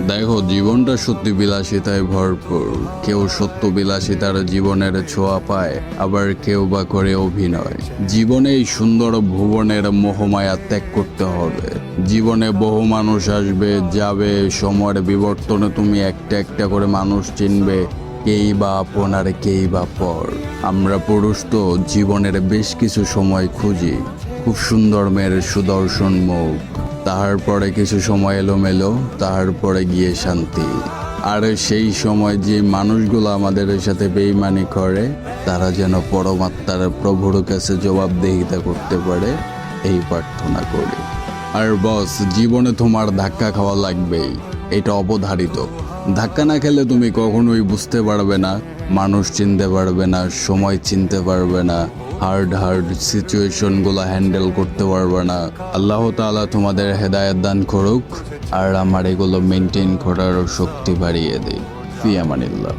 দেখো, জীবনটা সত্যি বিলাসিতায় ভরপুর। কেউ সত্য বিলাসিতার জীবনের ছোঁয়া পায়, আবার কেউ বা করে অভিনয়। জীবনে এই সুন্দর ভুবনের মোহমায়া ত্যাগ করতে হবে। জীবনে বহু মানুষ আসবে যাবে, সময়ের বিবর্তনে তুমি একটা একটা করে মানুষ চিনবে, কেই বা আপন আর কেই বা পর। আমরা পুরুষ তো জীবনের বেশ কিছু সময় খুঁজি খুব সুন্দর মেয়ের সুদর্শন মুখ, তাহার পরে কিছু সময় এলোমেলো, তাহার পরে গিয়ে শান্তি। আর সেই সময় যে মানুষগুলো আমাদের সাথে বেইমানি করে, তারা যেন পরমাত্মার প্রভুর কাছে জবাবদিহিতা করতে পারে, এই প্রার্থনা করি। আর বস, জীবনে তোমার ধাক্কা খাওয়া লাগবেই, এটা অবধারিত। ধাক্কা না খেলে তুমি কখনোই বুঝতে পারবে না, মানুষ চিনতে পারবে না, সময় চিনতে পারবে না, হার্ড সিচুয়েশনগুলো হ্যান্ডেল করতে পারবে না। আল্লাহ তাআলা তোমাদের হেদায়েত দান করুক, আর আমার এগুলো মেনটেন করার শক্তি বাড়িয়ে দিই। ফি আমানিল্লাহ।